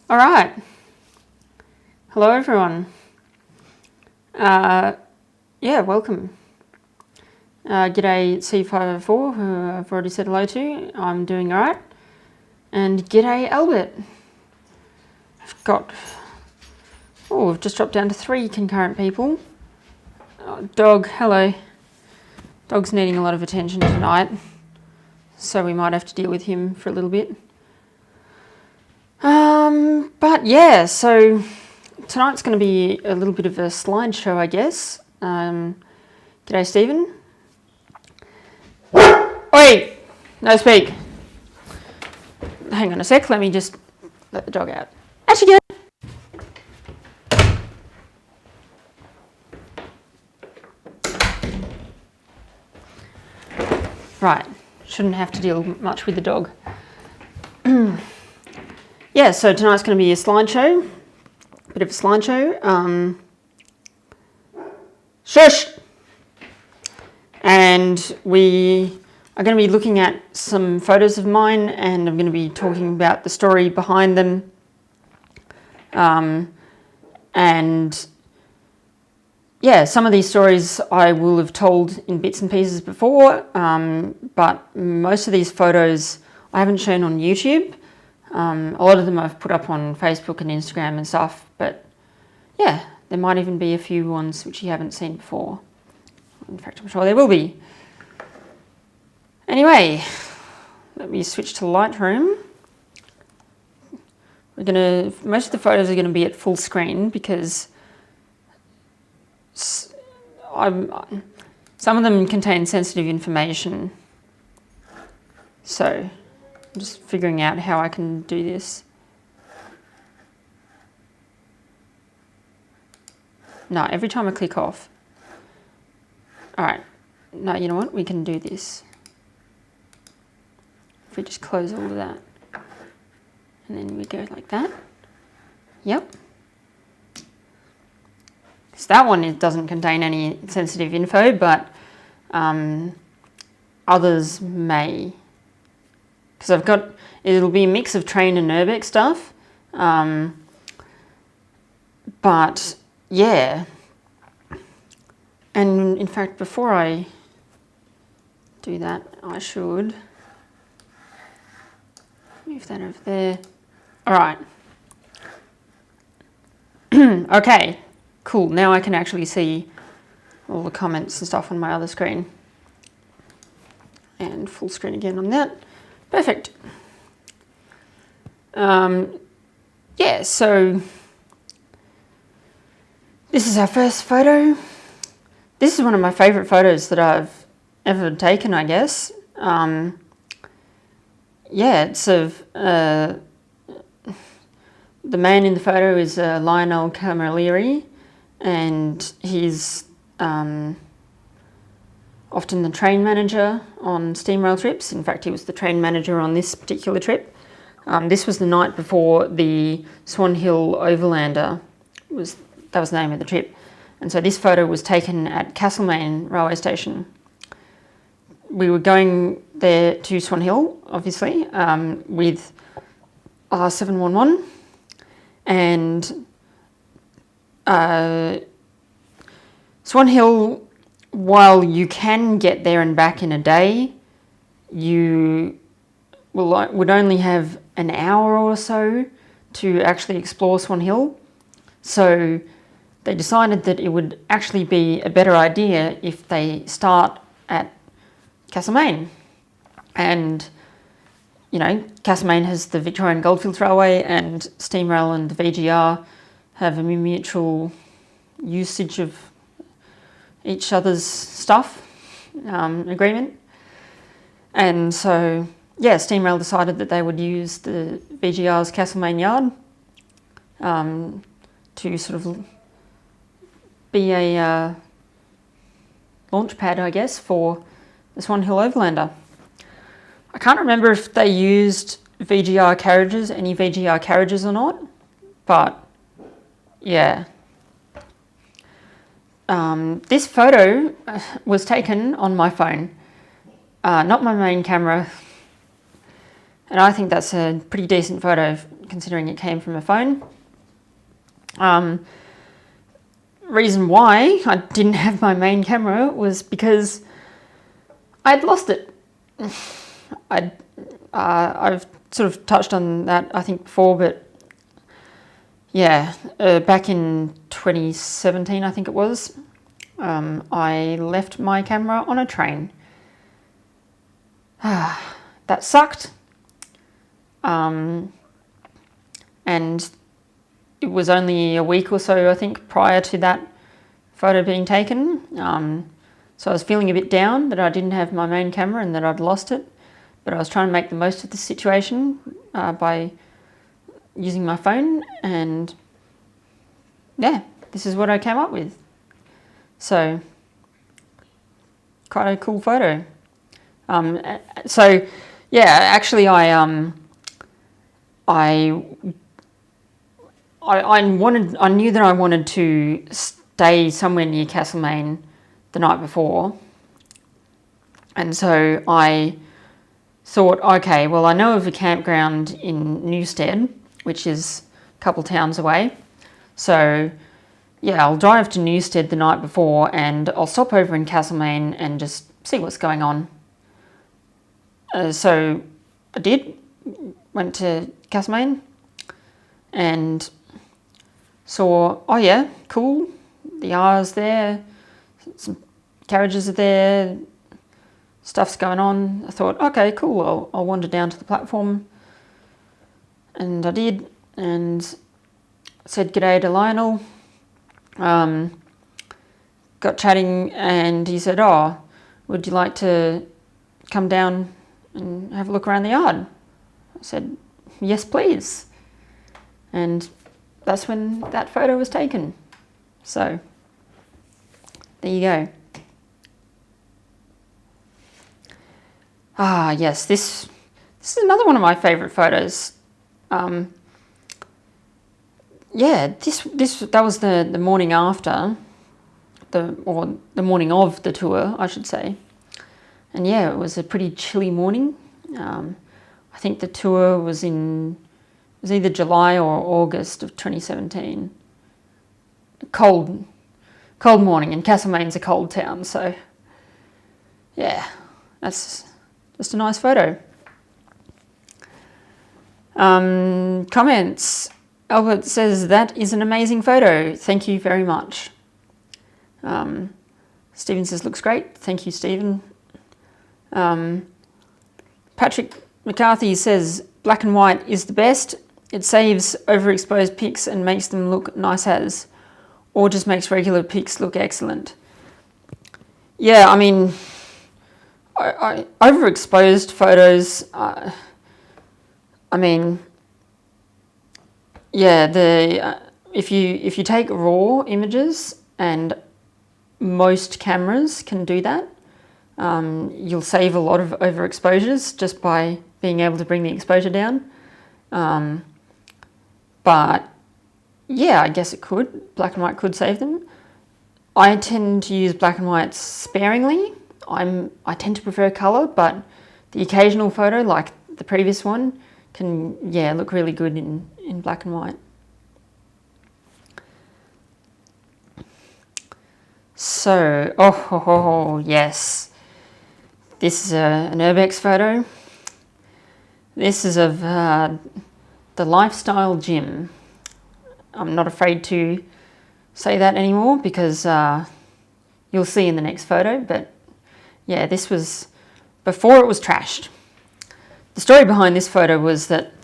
All right. Hello, everyone. Welcome. G'day C504, who I've already said hello to. I'm doing all right. And g'day Albert. We've just dropped down to 3 concurrent people. Dog, hello. Dog's needing a lot of attention tonight, so we might have to deal with him for a little bit. So tonight's going to be a little bit of a slideshow, I guess. G'day, Stephen. Wait, no speak. Hang on a sec, let me just let the dog out. Actually, get Right, shouldn't have to deal much with the dog. Yeah, so tonight's going to be a slideshow. Bit of a slideshow. Shush! And we are going to be looking at some photos of mine, and I'm going to be talking about the story behind them. Some of these stories I will have told in bits and pieces before, but most of these photos I haven't shown on YouTube. A lot of them I've put up on Facebook and Instagram and stuff, but yeah, there might even be a few ones which you haven't seen before. In fact, I'm sure there will be. Anyway, let me switch to Lightroom. Most of the photos are going to be at full screen because some of them contain sensitive information. So I'm just figuring out how I can do this. No, every time I click off. All right. No, you know what? We can do this. If we just close all of that. And then we go like that. Yep. So that one, it doesn't contain any sensitive info, but others may. Because it'll be a mix of train and Urbex stuff. But yeah. And in fact, before I do that, I should move that over there. All right. Okay, cool. Now I can actually see all the comments and stuff on my other screen. And full screen again on that. Perfect. So this is our first photo. This is one of my favourite photos that I've ever taken, I guess. It's of the man in the photo is Lionel Camilleri, and he's often the train manager on steam rail trips. In fact, he was the train manager on this particular trip. This was the night before the Swan Hill Overlander. That was the name of the trip. And so this photo was taken at Castlemaine railway station. We were going there to Swan Hill, obviously, with R711. And Swan Hill, while you can get there and back in a day, you would only have an hour or so to actually explore Swan Hill. So they decided that it would actually be a better idea if they start at Castlemaine. And, you know, Castlemaine has the Victorian Goldfields Railway, and Steamrail and the VGR have a mutual usage of each other's stuff agreement. And so, yeah, Steamrail decided that they would use the VGR's Castlemaine Yard to sort of be a launch pad, I guess, for the Swan Hill Overlander. I can't remember if they used VGR carriages, any VGR carriages or not, but yeah. This photo was taken on my phone, not my main camera. And I think that's a pretty decent photo considering it came from a phone. Reason why I didn't have my main camera was because I'd lost it. I've sort of touched on that, I think, before, but yeah, back in 2017, I think it was, I left my camera on a train. That sucked. And it was only a week or so, I think, prior to that photo being taken. So I was feeling a bit down that I didn't have my main camera and that I'd lost it. But I was trying to make the most of the situation by using my phone. And yeah, this is what I came up with. So quite a cool photo. So yeah, actually I knew that I wanted to stay somewhere near Castlemaine the night before, and so I thought, okay, well, I know of a campground in Newstead, which is a couple towns away, so yeah, I'll drive to Newstead the night before and I'll stop over in Castlemaine and just see what's going on. So I did, went to Castlemaine and saw, oh yeah, cool, the R's there, some carriages are there, stuff's going on. I thought, okay, cool, I'll wander down to the platform. And I did, and said g'day to Lionel. Got chatting and he said, oh, would you like to come down and have a look around the yard? I said, yes, please. And that's when that photo was taken. So there you go. Ah, yes, this is another one of my favourite photos. Yeah, that was the morning after, or the morning of the tour, I should say. And yeah, it was a pretty chilly morning. I think the tour was either July or August of 2017. Cold morning, and Castlemaine's a cold town, so yeah, that's just a nice photo. Comments. Albert says, that is an amazing photo. Thank you very much. Stephen says, looks great. Thank you, Stephen. Patrick McCarthy says, black and white is the best. It saves overexposed pics and makes them look nice as, or just makes regular pics look excellent. Yeah, I mean, I overexposed photos, I mean, yeah, if you take raw images, and most cameras can do that, you'll save a lot of overexposures just by being able to bring the exposure down. But yeah, I guess it could. Black and white could save them. I tend to use black and white sparingly. I tend to prefer colour, but the occasional photo, like the previous one, can, yeah, look really good in black and white. So, yes. This is an Urbex photo. This is of the Lifestyle Gym. I'm not afraid to say that anymore because you'll see in the next photo, but yeah, this was before it was trashed. The story behind this photo was that,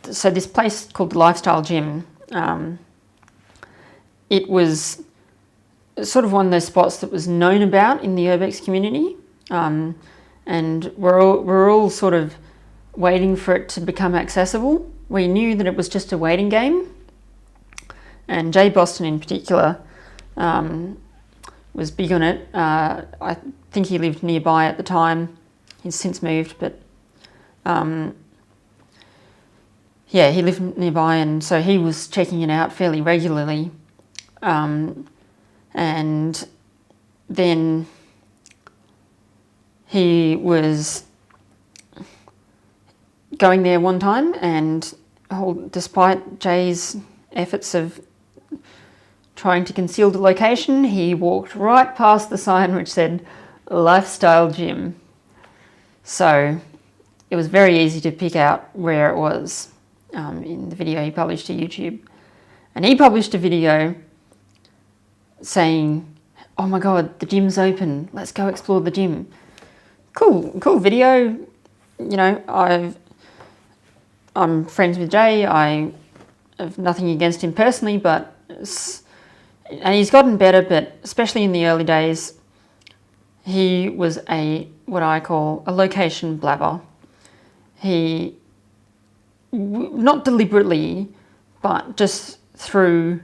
so this place called the Lifestyle Gym, it was sort of one of those spots that was known about in the Urbex community, and we're all sort of waiting for it to become accessible. We knew that it was just a waiting game, and Jay Boston in particular was big on it. I think he lived nearby at the time. He's since moved, but yeah, he lived nearby, and so he was checking it out fairly regularly. And then going there one time, and despite Jay's efforts of trying to conceal the location, he walked right past the sign which said Lifestyle Gym. So it was very easy to pick out where it was in the video he published to YouTube. And he published a video saying, "Oh my God, the gym's open. Let's go explore the gym." Cool video. You know, I'm friends with Jay. I have nothing against him personally, and he's gotten better, but especially in the early days, he was what I call a location blabber. He, not deliberately, but just through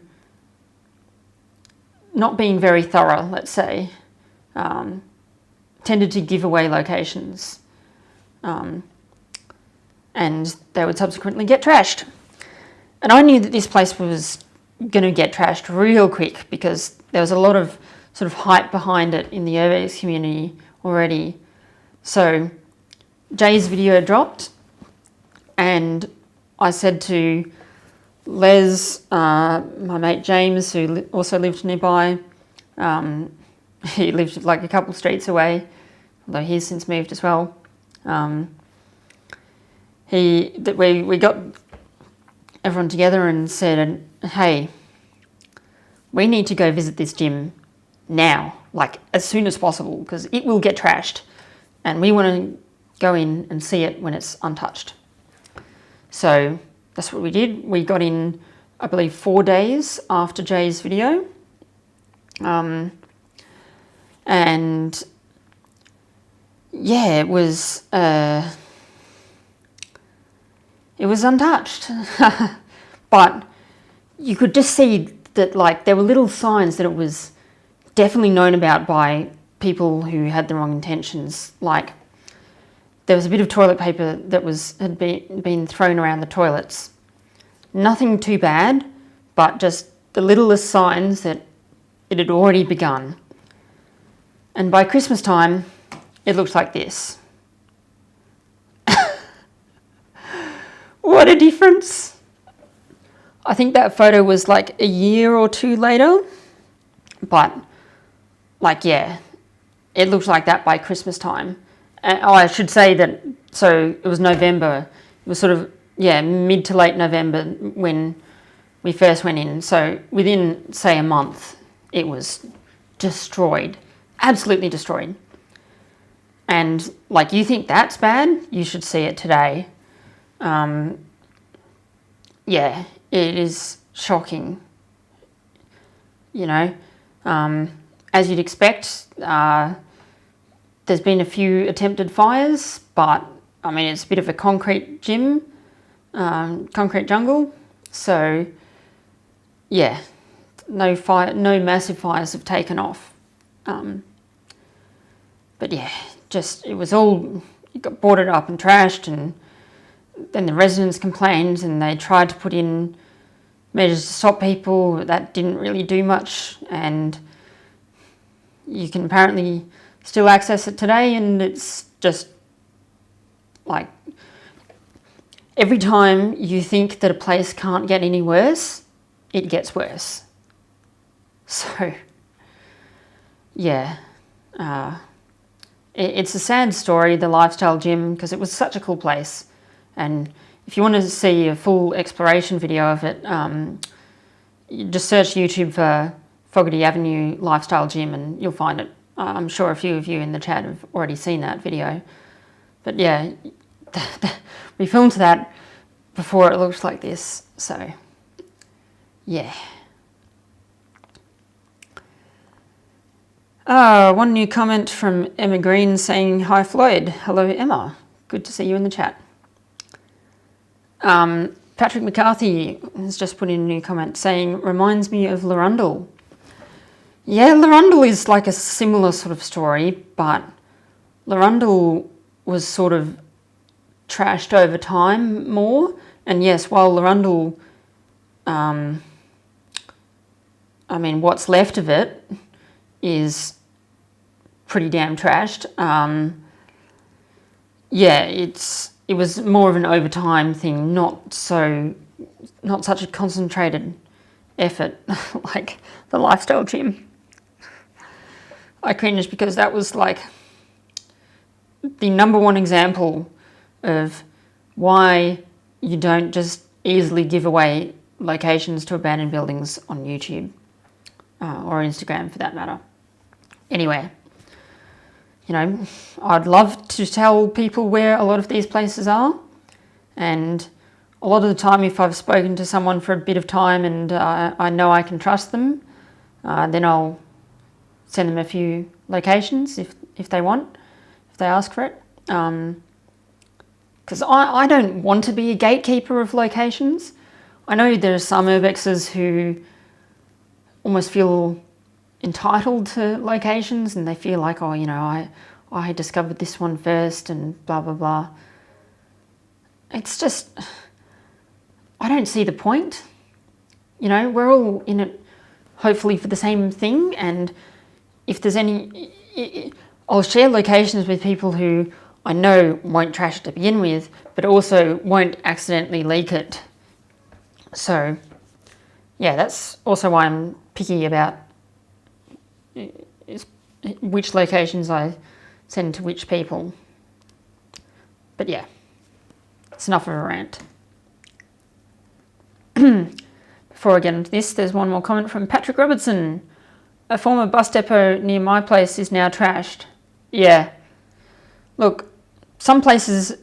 not being very thorough, let's say, tended to give away locations. And they would subsequently get trashed. And I knew that this place was going to get trashed real quick because there was a lot of sort of hype behind it in the urbex community already. So Jay's video dropped, and I said to Les, my mate James, who also lived nearby, he lived like a couple streets away, although he's since moved as well. We got everyone together and said, "Hey, we need to go visit this gym now, like as soon as possible, because it will get trashed, and we want to go in and see it when it's untouched." So that's what we did. We got in, I believe, 4 days after Jay's video. And yeah, it was untouched. But you could just see that, like, there were little signs that it was definitely known about by people who had the wrong intentions. Like, there was a bit of toilet paper that had been thrown around the toilets. Nothing too bad, but just the littlest signs that it had already begun. And by Christmas time, it looked like this. What a difference. I think that photo was like a year or two later, but like, yeah, it looked like that by Christmas time. I should say that, so it was November. It was sort of, yeah, mid to late November when we first went in. So within, say, a month, it was destroyed, absolutely destroyed. And like, you think that's bad? You should see it today. Yeah, it is shocking. You know, as you'd expect, there's been a few attempted fires, but I mean, it's a bit of a concrete gym, concrete jungle. So yeah, no massive fires have taken off. But yeah, it got boarded up and trashed, and then the residents complained and they tried to put in measures to stop people, but that didn't really do much, and you can apparently still access it today, and it's just like, every time you think that a place can't get any worse, it gets worse. So yeah, it's a sad story, the Lifestyle Gym, because it was such a cool place. And if you want to see a full exploration video of it, you just search YouTube for Fogarty Avenue Lifestyle Gym and you'll find it. I'm sure a few of you in the chat have already seen that video. But yeah, we filmed that before it looked like this, so yeah. One new comment from Emma Green saying, "Hi Floyd." Hello Emma, good to see you in the chat. Patrick McCarthy has just put in a new comment saying, "Reminds me of Larundel." Yeah, Larundel is like a similar sort of story, but Larundel was sort of trashed over time more. And yes, while Larundel, I mean, what's left of it is pretty damn trashed. Yeah, it's it was more of an overtime thing, not such a concentrated effort like the lifestyle gym. I cringed because that was like the number one example of why you don't just easily give away locations to abandoned buildings on YouTube or Instagram for that matter. Anyway, you know, I'd love to tell people where a lot of these places are, and a lot of the time if I've spoken to someone for a bit of time and I know I can trust them, then I'll send them a few locations if they want, if they ask for it. Because I don't want to be a gatekeeper of locations. I know there are some urbexers who almost feel entitled to locations and they feel like, oh, you know, I discovered this one first and blah, blah, blah. It's just, I don't see the point. You know, we're all in it hopefully for the same thing, and if there's any, I'll share locations with people who I know won't trash it to begin with, but also won't accidentally leak it. So, yeah, that's also why I'm picky about which locations I send to which people. But yeah, it's enough of a rant. Before I get into this, there's one more comment from Patrick Robertson. A former bus depot near my place is now trashed. Yeah. Look, some places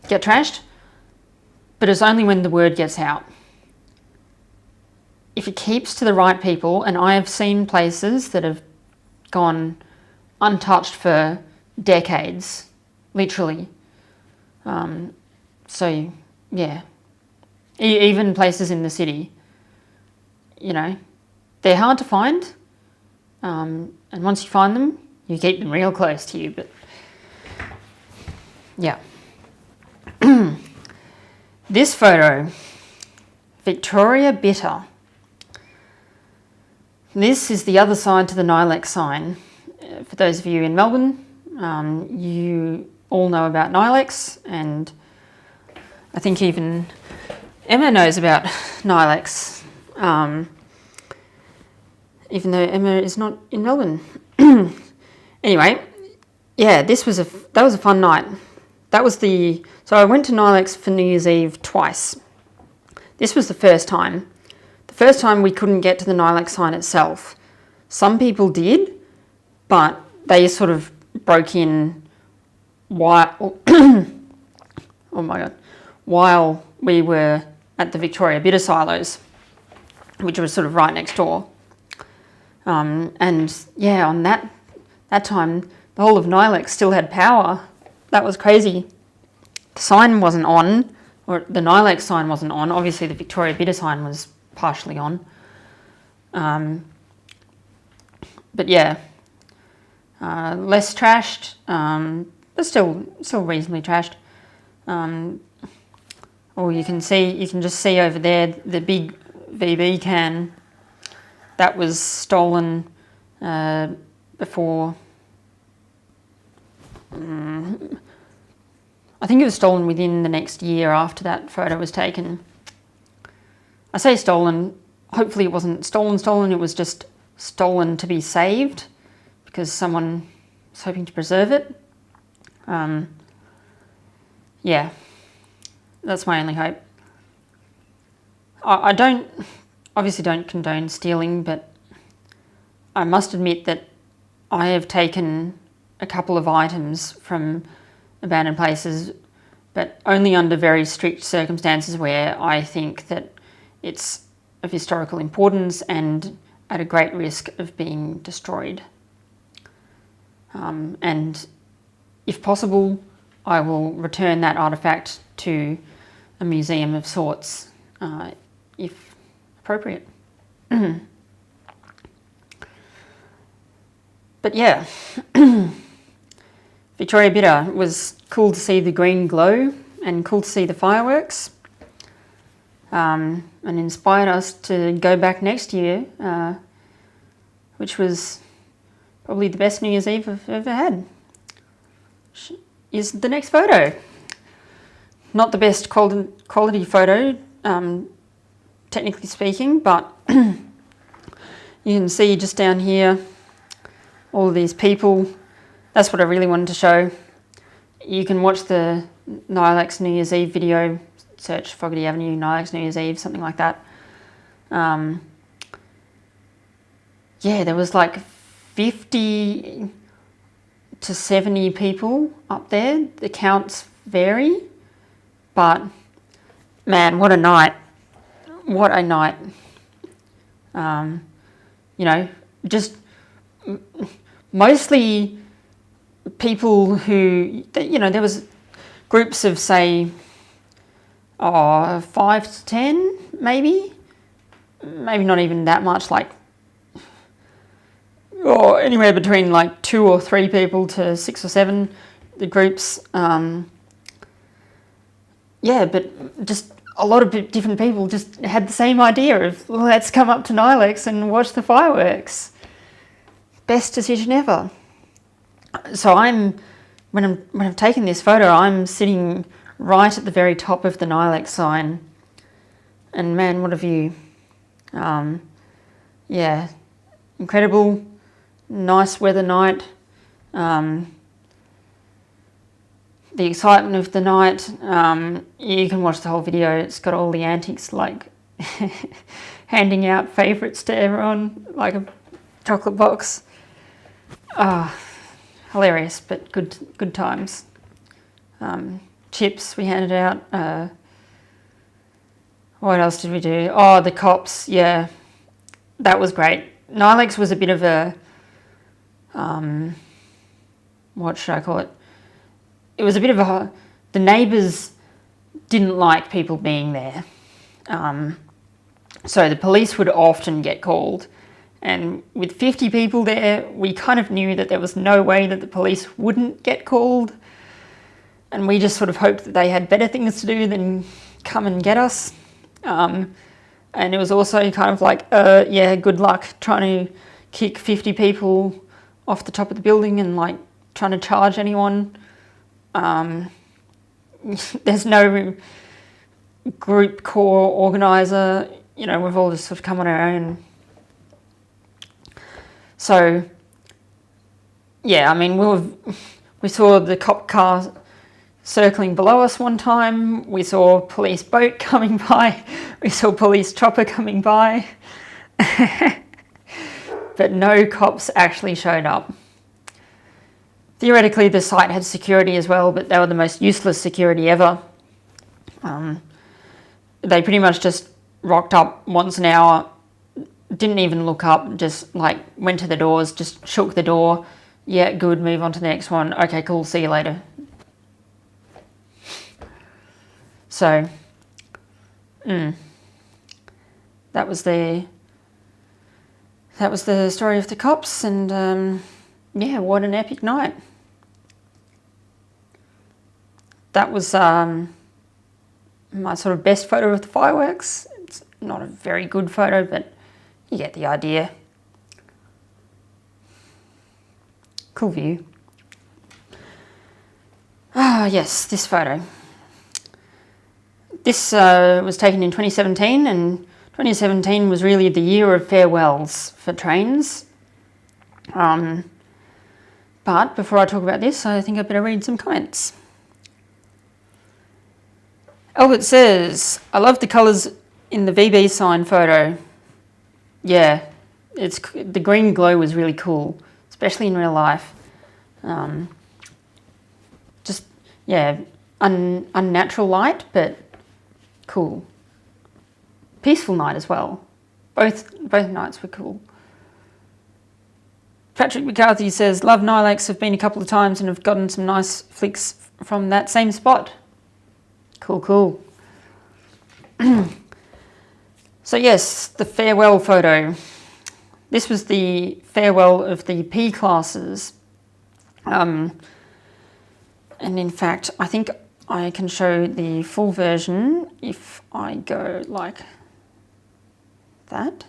get trashed, but it's only when the word gets out. If it keeps to the right people, and I have seen places that have gone untouched for decades, literally. So, yeah. Even places in the city, you know, they're hard to find. And once you find them, you keep them real close to you. But, yeah. This photo, Victoria Bitter. This is the other side to the Nilex sign. For those of you in Melbourne, you all know about Nilex, and I think even Emma knows about Nilex, even though Emma is not in Melbourne. Anyway, yeah, that was a fun night. So I went to Nilex for New Year's Eve twice. This was the first time. The first time we couldn't get to the Nilex sign itself. Some people did, but they sort of broke in while, oh my God, while we were at the Victoria Bitter silos, which was sort of right next door. And yeah, on that time, the whole of Nilex still had power. That was crazy. The sign wasn't on, or the Nilex sign wasn't on. Obviously, the Victoria Bitter sign was partially on. But yeah, less trashed, but still reasonably trashed. Or you can just see over there the big VB can that was stolen before. I think it was stolen within the next year after that photo was taken. I say stolen, hopefully it wasn't stolen, it was just stolen to be saved because someone was hoping to preserve it. Yeah, that's my only hope. I obviously don't condone stealing, but I must admit that I have taken a couple of items from abandoned places, but only under very strict circumstances where I think that it's of historical importance and at a great risk of being destroyed. And if possible, I will return that artefact to a museum of sorts, if appropriate. But yeah, Victoria Bitter, it was cool to see the green glow and cool to see the fireworks, and inspired us to go back next year, which was probably the best New Year's Eve I've ever had. Is the next photo. Not the best quality photo, technically speaking, but you can see just down here all of these people. That's what I really wanted to show. You can watch the Nilex New Year's Eve video, search Fogarty Avenue, Nilex New Year's Eve, something like that. Yeah, there was like 50 to 70 people up there. The counts vary, but man, what a night. What a night. You know, just mostly people who, you know, there was groups of, say, 5 to 10, maybe not even that much, like, or anywhere between like 2 or 3 people to 6 or 7, the groups. Yeah, but just a lot of different people just had the same idea of, let's come up to Nilex and watch the fireworks. Best decision ever. So when I've taken this photo, I'm sitting right at the very top of the Nilex sign, and man, what a view. Yeah, incredible, nice weather night. The excitement of the night, you can watch the whole video. It's got all the antics, like handing out favourites to everyone, like a chocolate box. Hilarious, but good times. Chips we handed out. What else did we do? Oh, the cops, yeah, that was great. Nilex was a bit of a, what should I call it? It was a bit of a, the neighbours didn't like people being there. So the police would often get called. And with 50 people there, we kind of knew that there was no way that the police wouldn't get called. And we just sort of hoped that they had better things to do than come and get us. And it was also kind of like, yeah, good luck trying to kick 50 people off the top of the building and like trying to charge anyone. There's no group core organiser, you know, we've all just sort of come on our own. So, yeah, I mean, we saw the cop car circling below us one time, we saw a police boat coming by, we saw police chopper coming by, but no cops actually showed up. Theoretically, the site had security as well, but they were the most useless security ever. They pretty much just rocked up once an hour, didn't even look up, just like went to the doors, just shook the door. Yeah, good, move on to the next one. Okay, cool, see you later. So, that was the story of the cops, and yeah, what an epic night. That was my sort of best photo of the fireworks. It's not a very good photo, but you get the idea. Cool view. Yes, this photo. This was taken in 2017, and 2017 was really the year of farewells for trains. But before I talk about this, I think I better read some comments. Albert says, I love the colours in the VB sign photo. Yeah, the green glow was really cool, especially in real life. Just, yeah, unnatural light, but cool. Peaceful night as well. Both nights were cool. Patrick McCarthy says, love Nilex, have been a couple of times and have gotten some nice flicks from that same spot. Cool. So yes, the farewell photo. This was the farewell of the P classes. And in fact, I think I can show the full version if I go like that.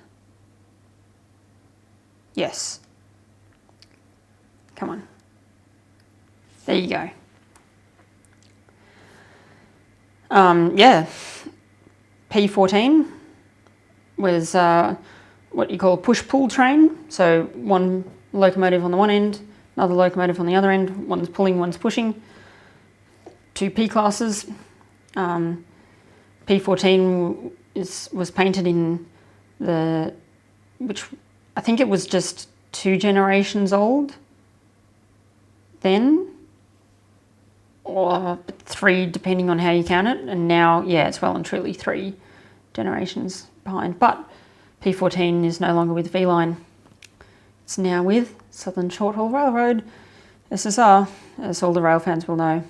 Yes. Come on. There you go. Yeah, P14 was what you call a push-pull train. So one locomotive on the one end, another locomotive on the other end. One's pulling, one's pushing. Two P classes. P14 was painted in which I think it was just 2 generations old then, or 3 depending on how you count it. And now, yeah, it's well and truly 3 generations behind. But P14 is no longer with V-Line. It's now with Southern Short Haul Railroad, SSR, as all the rail fans will know.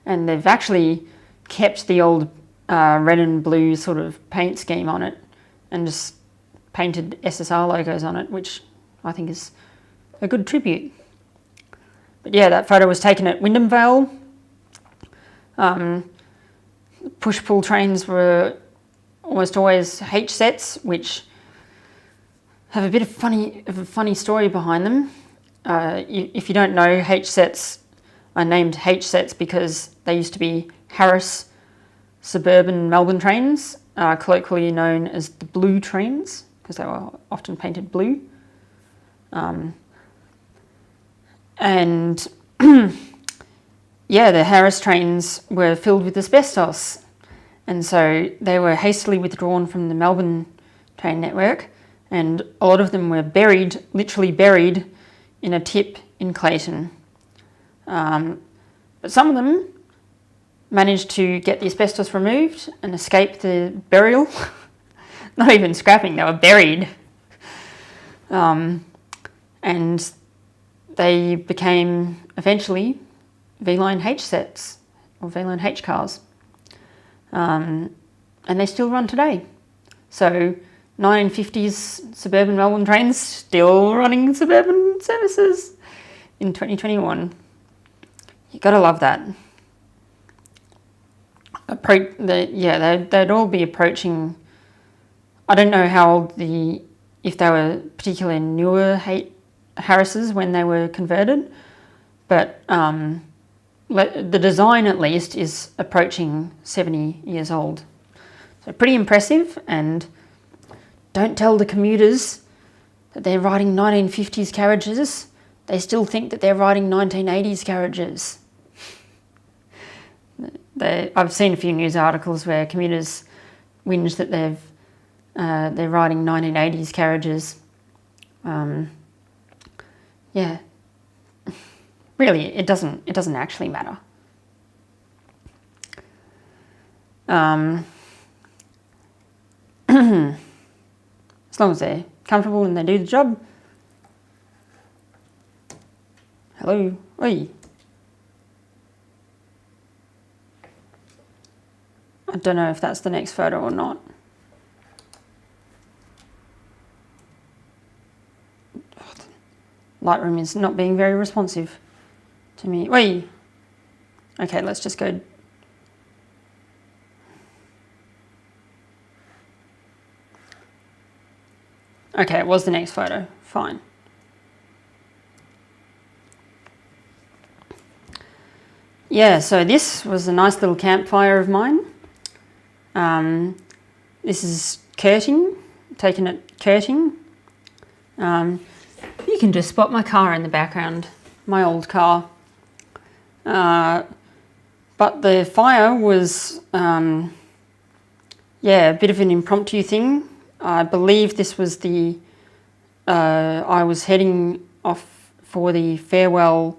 And they've actually kept the old red and blue sort of paint scheme on it and just painted SSR logos on it, which I think is a good tribute. But yeah, that photo was taken at Wyndham Vale. Push-pull trains were almost always H sets, which have a bit of a funny story behind them. If you don't know, H sets are named H sets because they used to be Harris suburban Melbourne trains, colloquially known as the blue trains because they were often painted blue. And yeah, the Harris trains were filled with asbestos, and so they were hastily withdrawn from the Melbourne train network, and a lot of them were buried, literally buried, in a tip in Clayton. But some of them managed to get the asbestos removed and escape the burial. Not even scrapping, they were buried. And they became eventually V-Line H sets or V-Line H cars. And they still run today. So 1950s suburban Melbourne trains still running suburban services in 2021. You gotta love that. They'd all be approaching. I don't know how old if they were particularly newer Harrises when they were converted, but the design at least is approaching 70 years old. So pretty impressive, and don't tell the commuters that they're riding 1950s carriages. They still think that they're riding 1980s carriages. I've seen a few news articles where commuters whinge that they're riding 1980s carriages. Yeah, really, it doesn't actually matter. As long as they're comfortable and they do the job. Hello, oi. I don't know if that's the next photo or not. Lightroom is not being very responsive to me. Wait. Okay, let's just go. Okay, it was the next photo. Fine. Yeah, so this was a nice little campfire of mine. This is Curting, taken at Curting. You can just spot my car in the background, my old car. But the fire was, a bit of an impromptu thing. I believe this was I was heading off for the farewell.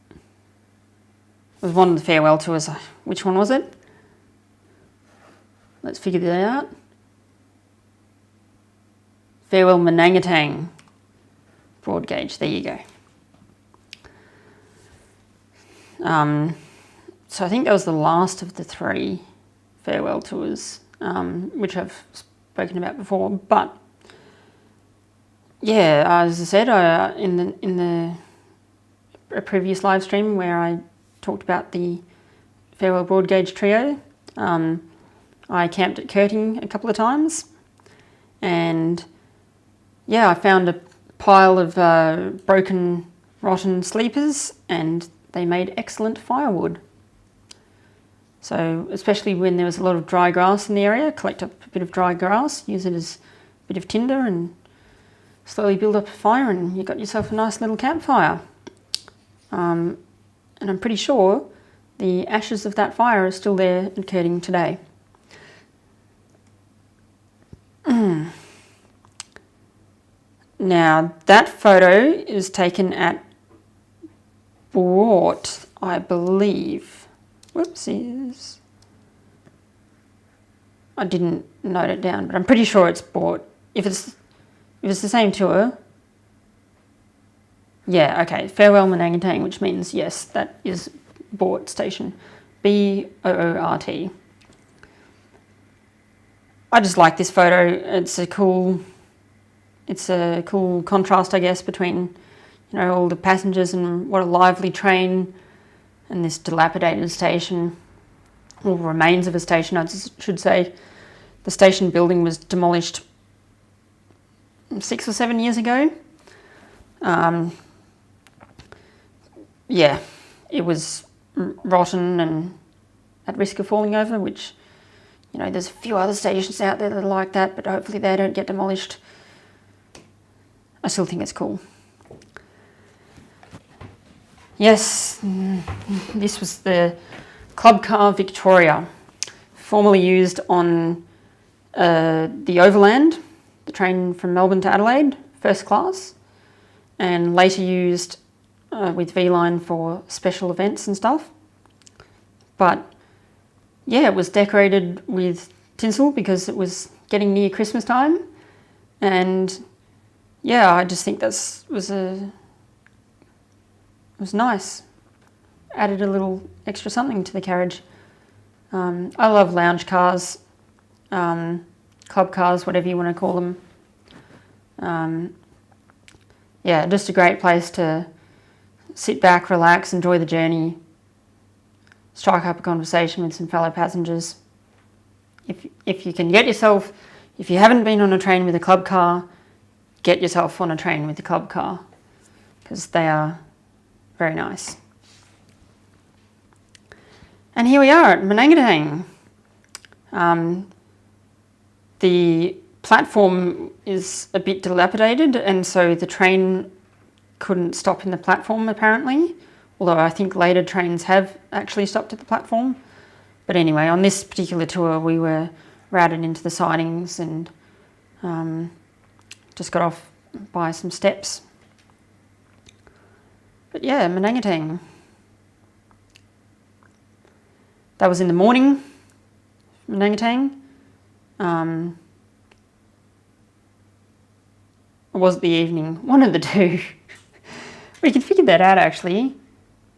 It was one of the farewell tours. Which one was it? Let's figure that out. Farewell Manangatang. Broad gauge, there you go. So I think that was the last of the 3 farewell tours, which I've spoken about before. But yeah, as I said, in a previous live stream where I talked about the farewell broad gauge trio, I camped at Curting a couple of times, and yeah, I found a pile of broken, rotten sleepers, and they made excellent firewood. So especially when there was a lot of dry grass in the area, collect up a bit of dry grass, use it as a bit of tinder and slowly build up a fire, and you got yourself a nice little campfire. And I'm pretty sure the ashes of that fire are still there at Kerting today. Now, that photo is taken at Bort, I believe. Whoopsies. I didn't note it down, but I'm pretty sure it's Bort. If it's the same tour, yeah, okay. Farewell Menangatang, which means yes, that is Bort Station, B-O-O-R-T. I just like this photo. It's a cool contrast, I guess, between, you know, all the passengers and what a lively train, and this dilapidated station, or remains of a station, I should say. The station building was demolished 6 or 7 years ago. Yeah, it was rotten and at risk of falling over, which, you know, there's a few other stations out there that are like that, but hopefully they don't get demolished. I still think it's cool. Yes, this was the Club Car Victoria, formerly used on the Overland, the train from Melbourne to Adelaide, first class, and later used with V-Line for special events and stuff. But yeah, it was decorated with tinsel because it was getting near Christmas time, and yeah, I just think that was nice. Added a little extra something to the carriage. I love lounge cars, club cars, whatever you want to call them. Yeah, just a great place to sit back, relax, enjoy the journey, strike up a conversation with some fellow passengers. If you can get yourself, if you haven't been on a train with a club car, get yourself on a train with a club car, because they are very nice. And here we are at Menangatang. The platform is a bit dilapidated, and so the train couldn't stop in the platform apparently, although I think later trains have actually stopped at the platform. But anyway, on this particular tour we were routed into the sidings and just got off by some steps. But yeah, Menangatang. That was in the morning, Menangatang. Or was it the evening? One of the two. We can figure that out actually.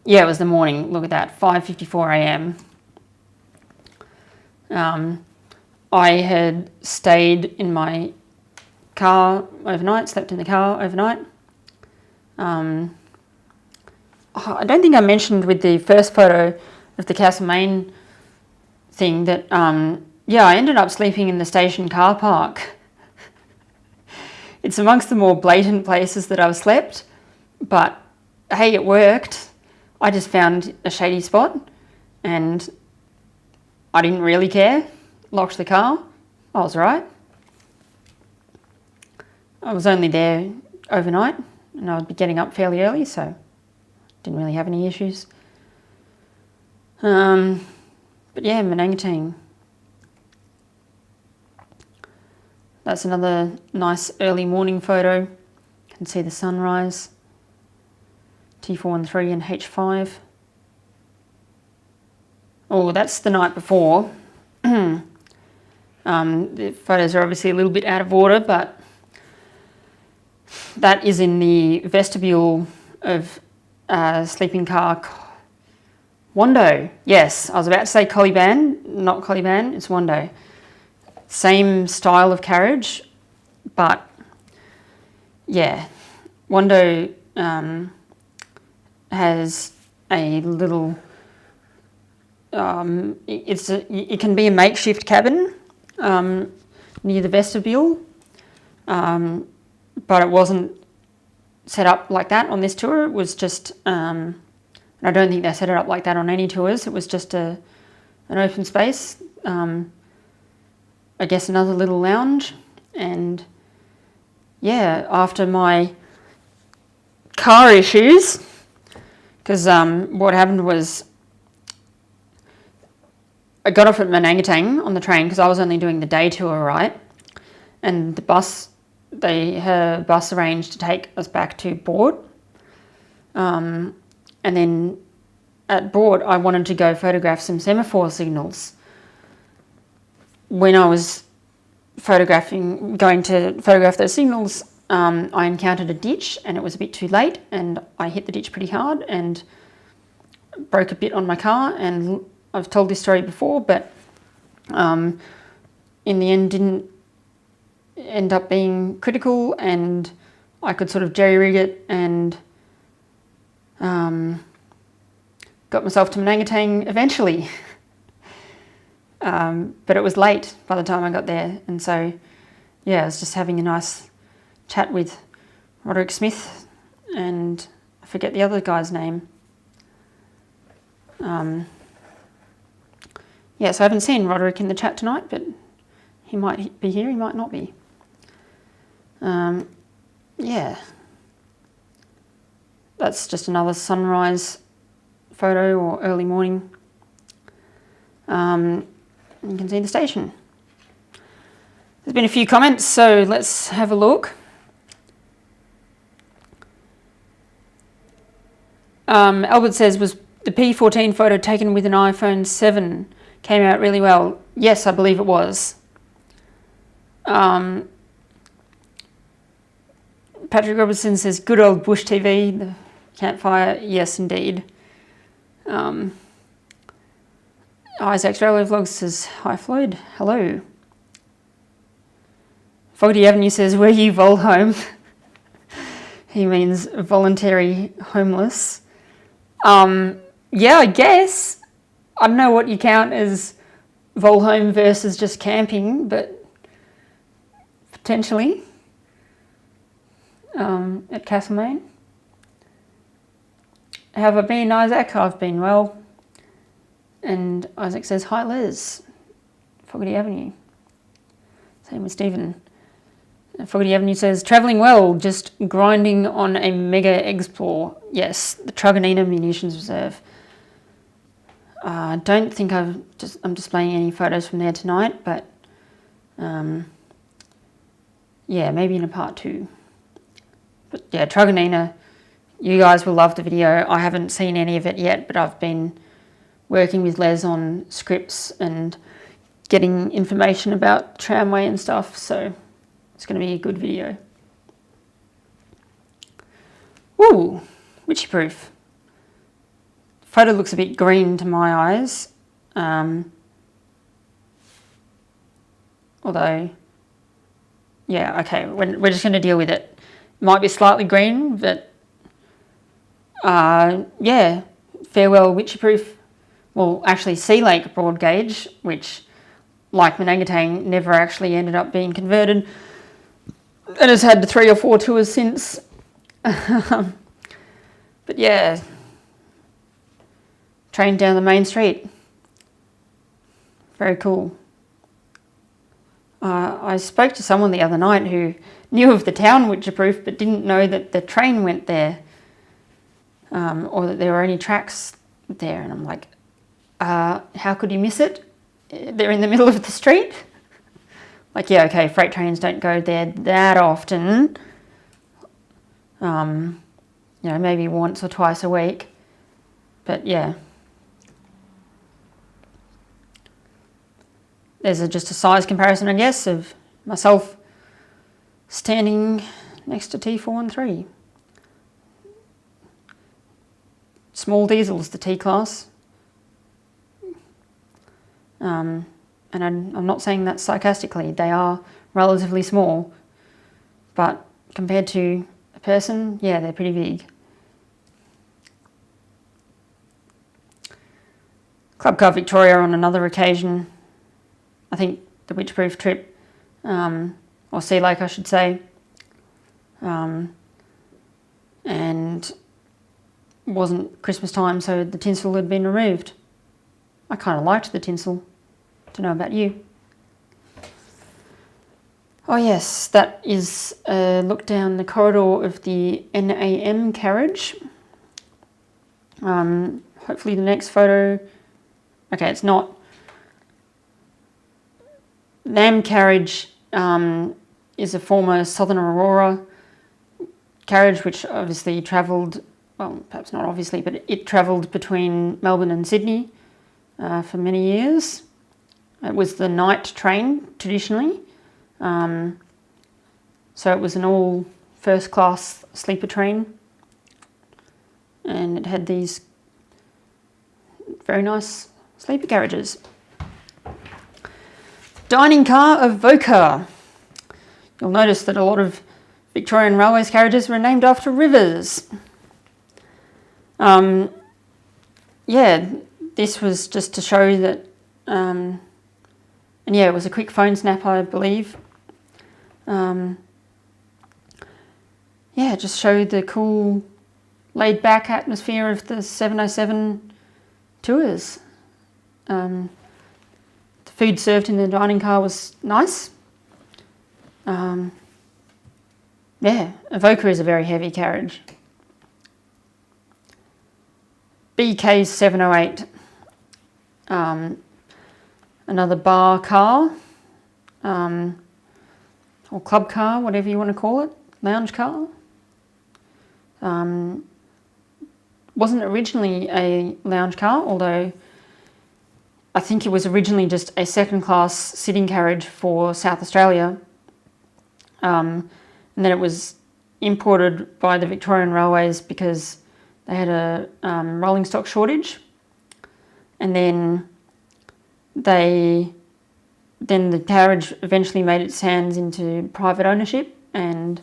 Yeah, it was the morning. Look at that, 5:54 a.m. I had stayed in my car overnight, slept in the car overnight. I don't think I mentioned with the first photo of the Castlemaine thing that, yeah, I ended up sleeping in the station car park. It's amongst the more blatant places that I've slept, but hey, it worked. I just found a shady spot and I didn't really care. Locked the car. I was right. I was only there overnight and I would be getting up fairly early, so didn't really have any issues. But yeah, Menangatang. That's another nice early morning photo. You can see the sunrise. T413 and H5. Oh, that's the night before. The photos are obviously a little bit out of order, but that is in the vestibule of sleeping car Wando. Yes, I was about to say Colliban, not Colliban, it's Wando. Same style of carriage, but yeah, Wando has a little, it can be a makeshift cabin near the vestibule, but it wasn't set up like that on this tour. It was just, I don't think they set it up like that on any tours. It was just a an open space, I guess another little lounge. And yeah, after my car issues, because what happened was I got off at Manangatang on the train because I was only doing the day tour, right? And the bus, they had a bus arranged to take us back to Board. And then at Board, I wanted to go photograph some semaphore signals. When I was going to photograph those signals, I encountered a ditch and it was a bit too late, and I hit the ditch pretty hard and broke a bit on my car. And I've told this story before, but in the end didn't end up being critical, and I could sort of jerry-rig it and got myself to Manangatang eventually. But it was late by the time I got there, and so yeah, I was just having a nice chat with Roderick Smith, and I forget the other guy's name. Yeah, so I haven't seen Roderick in the chat tonight, but he might be here, he might not be. Yeah, that's just another sunrise photo or early morning. You can see the station. There's been a few comments, so let's have a look. Albert says, was the P14 photo taken with an iPhone 7? Came out really well. Yes, I believe it was. Patrick Robertson says, good old Bush TV, the campfire. Yes, indeed. Isaac Australia Vlogs says, hi Floyd, hello. Fogarty Avenue says, were you vol home? He means voluntary homeless. Yeah, I guess. I don't know what you count as vol home versus just camping, but potentially at Castlemaine. How have I been, Isaac? I've been well. And Isaac says, hi Les, Fogarty Avenue. Same with Stephen. Fogarty Avenue says, travelling well, just grinding on a mega explore. Yes, the Truganina Munitions Reserve. I don't think I'm displaying any photos from there tonight, but yeah, maybe in a part 2. But yeah, Truganina, you guys will love the video. I haven't seen any of it yet, but I've been working with Les on scripts and getting information about tramway and stuff, so it's going to be a good video. Ooh, witchy proof. Photo looks a bit green to my eyes, although, yeah, okay, we're just going to deal with it. It might be slightly green, but yeah, farewell witchy proof. Well, actually, Sea Lake broad gauge, which, like Manangatang, never actually ended up being converted, and has had 3 or 4 tours since. But yeah, train down the main street. Very cool. I spoke to someone the other night who knew of the town Witcher-proof but didn't know that the train went there, or that there were any tracks there, and I'm like, how could you miss it? They're in the middle of the street. Like, yeah, okay, freight trains don't go there that often. You know, maybe once or twice a week. But yeah. There's just a size comparison, I guess, of myself standing next to T413. Small diesels, the T-class. And I'm not saying that sarcastically. They are relatively small. But compared to a person, yeah, they're pretty big. Club Car Victoria on another occasion. I think the Witchproof trip, or Sea Lake, I should say. And wasn't Christmas time, so the tinsel had been removed. I kind of liked the tinsel. Don't know about you. Oh yes, that is a look down the corridor of the NAM carriage. Hopefully the next photo, okay, it's not. NAM carriage is a former Southern Aurora carriage which obviously travelled, well, perhaps not obviously, but it travelled between Melbourne and Sydney for many years. It was the night train traditionally. So it was an all first class sleeper train, and it had these very nice sleeper carriages. Dining car of Voca. You'll notice that a lot of Victorian Railways carriages were named after rivers. Yeah, this was just to show that, and yeah, it was a quick phone snap, I believe. Yeah, just showed the cool laid back atmosphere of the 707 tours. The food served in the dining car was nice. Yeah, Evoca is a very heavy carriage. BK708, another bar car, or club car, whatever you want to call it, lounge car. Wasn't originally a lounge car, although I think it was originally just a second class sitting carriage for South Australia. And then it was imported by the Victorian Railways because they had a rolling stock shortage. And then the carriage eventually made its hands into private ownership, and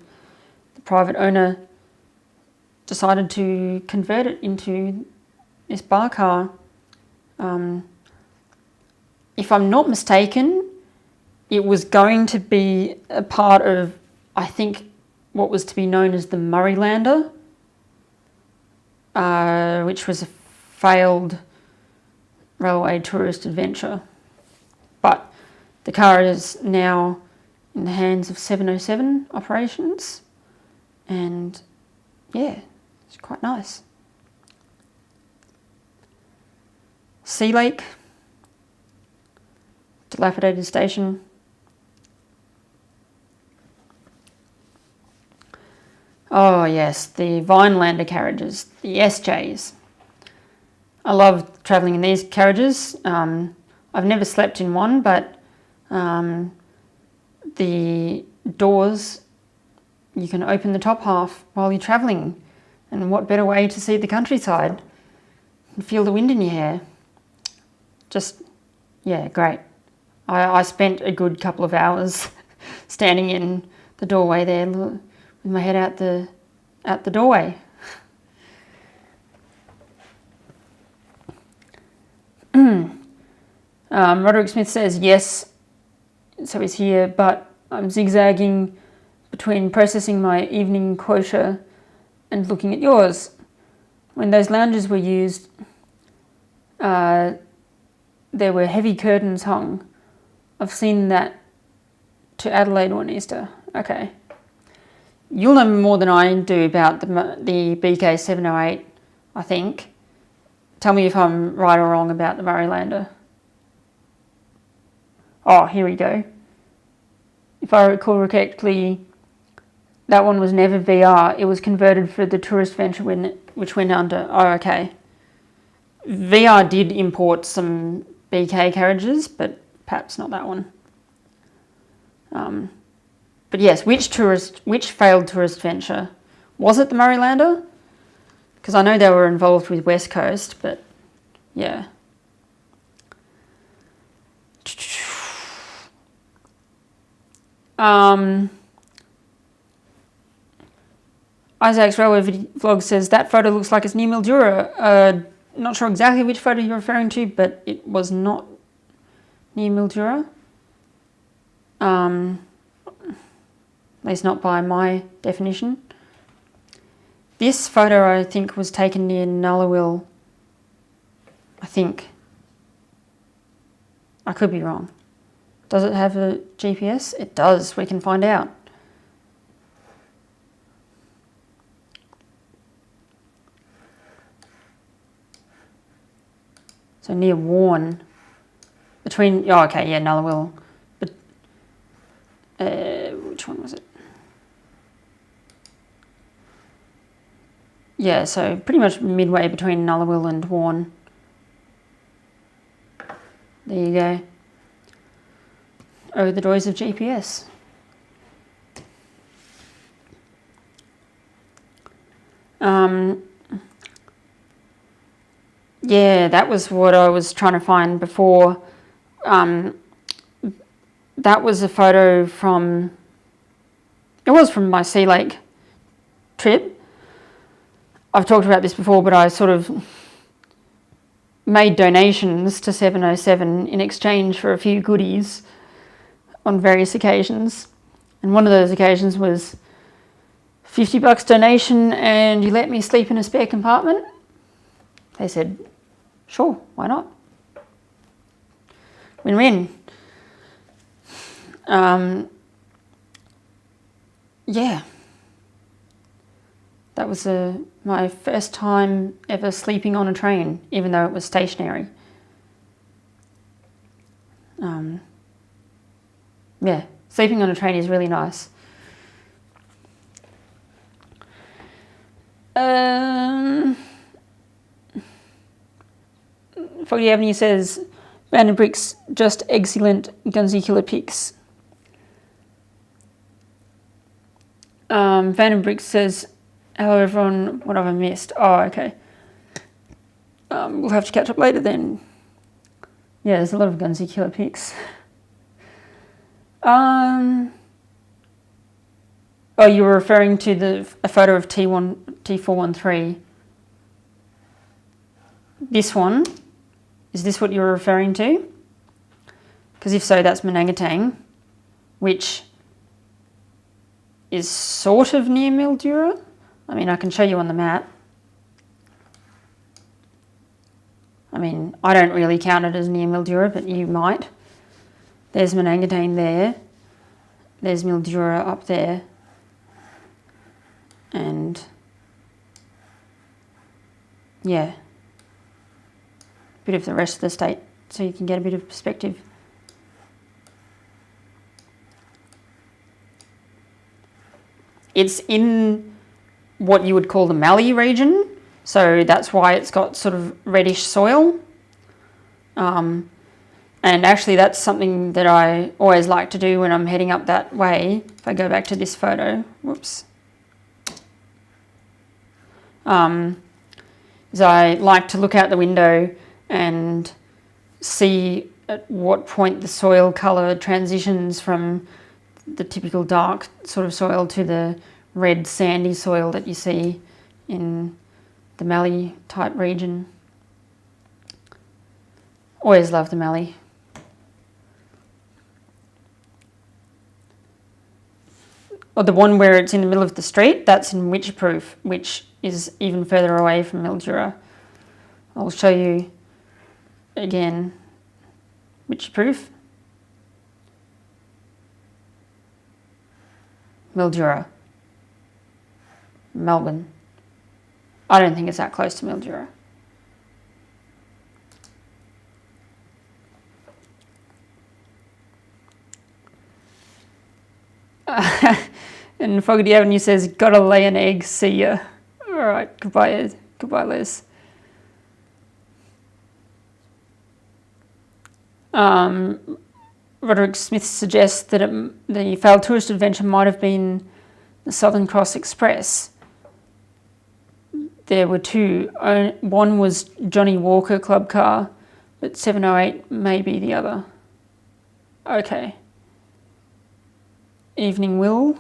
the private owner decided to convert it into this bar car. If I'm not mistaken, it was going to be a part of, I think, what was to be known as the Murraylander, which was a failed railway tourist adventure. But the car is now in the hands of 707 operations, and yeah, it's quite nice. Sea Lake, dilapidated station. Oh yes, the Vinelander carriages, the SJs. I love travelling in these carriages. I've never slept in one, but the doors, you can open the top half while you're travelling. And what better way to see the countryside and feel the wind in your hair? Just, yeah, great. I spent a good couple of hours standing in the doorway there with my head out the doorway. Roderick Smith says, yes, so he's here, but I'm zigzagging between processing my evening quota and looking at yours. When those lounges were used, there were heavy curtains hung. I've seen that to Adelaide one Easter. Okay. You'll know more than I do about the BK708, I think. Tell me if I'm right or wrong about the Murraylander. Oh, here we go. If I recall correctly, that one was never VR. It was converted for the tourist venture which went under. Oh, okay. VR did import some BK carriages, but perhaps not that one. But yes, which failed tourist venture? Was it the Murraylander? Because I know they were involved with West Coast, but yeah. Isaac's Railway Vlog says, that photo looks like it's near Mildura. Not sure exactly which photo you're referring to, but it was not near Mildura. At least not by my definition. This photo, I think, was taken near Nullawil, I think. I could be wrong. Does it have a GPS? It does. We can find out. So near Warren, between, oh, okay, yeah, Nullawil. But, which one was it? Yeah, so pretty much midway between Nullawil and Warren. There you go. Oh, the joys of GPS. Yeah, that was what I was trying to find before. That was a photo from, it was from my Sea Lake trip. I've talked about this before, but I sort of made donations to 707 in exchange for a few goodies on various occasions. And one of those occasions was $50 donation and you let me sleep in a spare compartment. They said, sure, why not? Win-win. Yeah. That was my first time ever sleeping on a train, even though it was stationary. Yeah, sleeping on a train is really nice. Foggy Avenue says, Vandenbrick's just excellent gunzicular pics. Vandenbrick says, hello everyone, what have I missed? Oh, okay. We'll have to catch up later then. Yeah, there's a lot of gunzicular pics. Oh, you were referring to a photo of T413. This one, is this what you were referring to? Because if so, that's Manangatang, which is sort of near Mildura. I mean, I can show you on the map. I mean, I don't really count it as near Mildura, but you might. There's Manangatang there. There's Mildura up there. And yeah, a bit of the rest of the state so you can get a bit of perspective. It's in what you would call the Mallee region, so that's why it's got sort of reddish soil. And actually that's something that I always like to do when I'm heading up that way. If I go back to this photo, whoops. Is I like to look out the window and see at what point the soil colour transitions from the typical dark sort of soil to the red sandy soil that you see in the Mallee type region. Always love the Mallee. Or the one where it's in the middle of the street, that's in Witchproof, which is even further away from Mildura. I'll show you again. Witchproof. Mildura. Melbourne. I don't think it's that close to Mildura. And Fogarty Avenue says, gotta lay an egg, see ya. Alright, goodbye Les. Roderick Smith suggests that the failed tourist adventure might have been the Southern Cross Express. There were two. One was Johnny Walker club car, but 708 may be the other. Okay. Evening Will.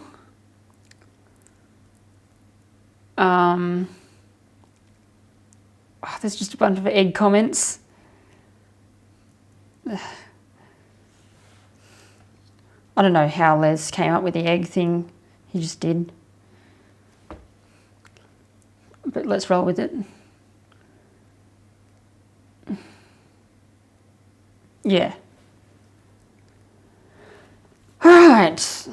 There's just a bunch of egg comments. I don't know how Les came up with the egg thing. He just did. But let's roll with it. Yeah. Right.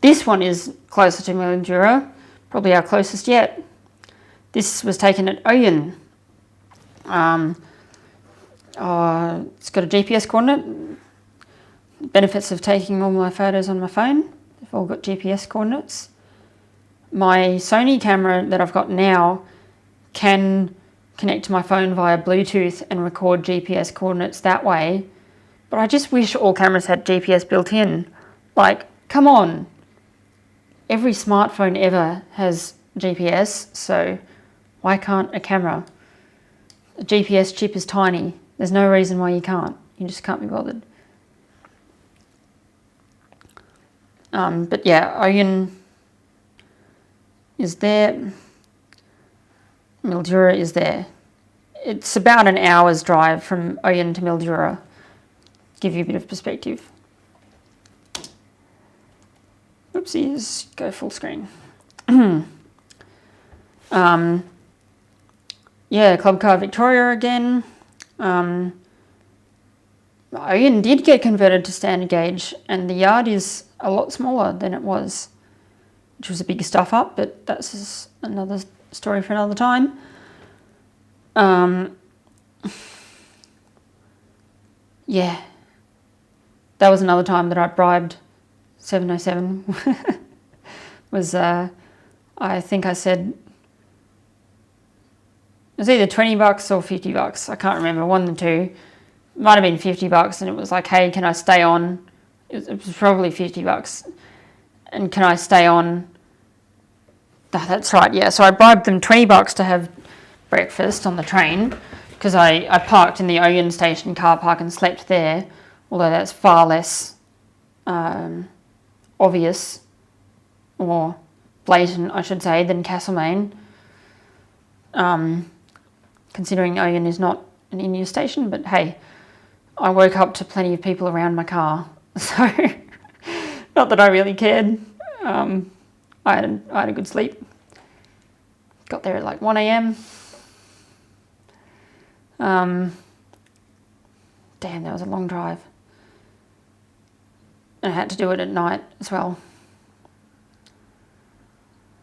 This one is closer to Mildura, probably our closest yet. This was taken at Oyen. It's got a GPS coordinate. Benefits of taking all my photos on my phone. They've all got GPS coordinates. My Sony camera that I've got now can connect to my phone via Bluetooth and record GPS coordinates that way. But I just wish all cameras had GPS built in. Like, come on. Every smartphone ever has GPS, so why can't a camera? A GPS chip is tiny. There's no reason why you can't. You just can't be bothered. But yeah, Oyen is there. Mildura is there. It's about an hour's drive from Oyen to Mildura. Give you a bit of perspective. Oopsies, go full screen. Yeah, Club Car Victoria again. Oyen did get converted to standard gauge, and the yard is a lot smaller than it was, which was a big stuff up, but that's another story for another time. Yeah, that was another time that I bribed 707. I think I said it was either $20 or $50. I can't remember, one of the two. It might have been $50, and it was like, hey, can I stay on? It was probably $50. And can I stay on? Oh, that's right, yeah. So I bribed them $20 to have breakfast on the train, because I parked in the Oyen station car park and slept there, although that's far less obvious, or blatant, I should say, than Castlemaine. Considering Oyen is not an in-use station, but hey, I woke up to plenty of people around my car, so not that I really cared. I had a good sleep. Got there at like 1 a.m. Damn, that was a long drive. And I had to do it at night as well.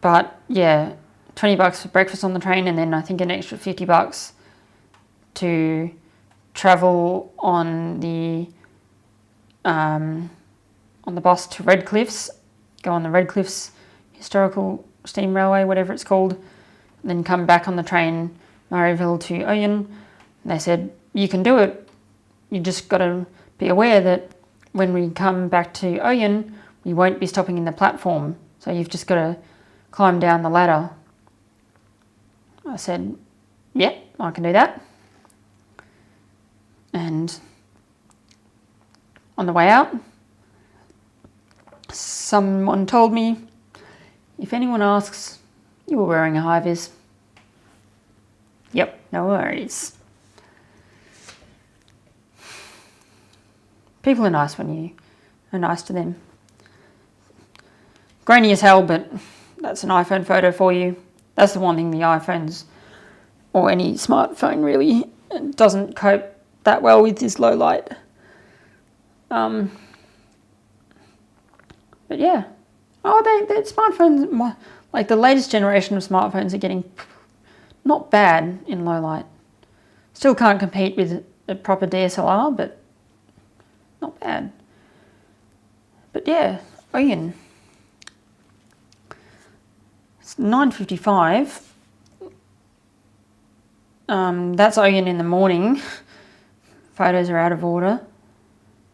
But yeah, $20 for breakfast on the train, and then I think an extra $50 to travel on the bus to Redcliffs, go on the Redcliffs Historical Steam Railway, whatever it's called, and then come back on the train Murrayville to Oyen. And they said, you can do it, you just got to be aware that when we come back to Oyen, we won't be stopping in the platform, so you've just got to climb down the ladder. I said, yep, I can do that. And on the way out, someone told me, if anyone asks, you were wearing a high-vis. Yep, no worries. People are nice when you are nice to them. Grainy as hell, but that's an iPhone photo for you. That's the one thing the iPhones, or any smartphone really, doesn't cope that well with is low light. But yeah. Oh, they smartphones, like the latest generation of smartphones are getting not bad in low light. Still can't compete with a proper DSLR, but not bad. But yeah, Oyen. It's 9:55. That's Oyen in the morning. Photos are out of order.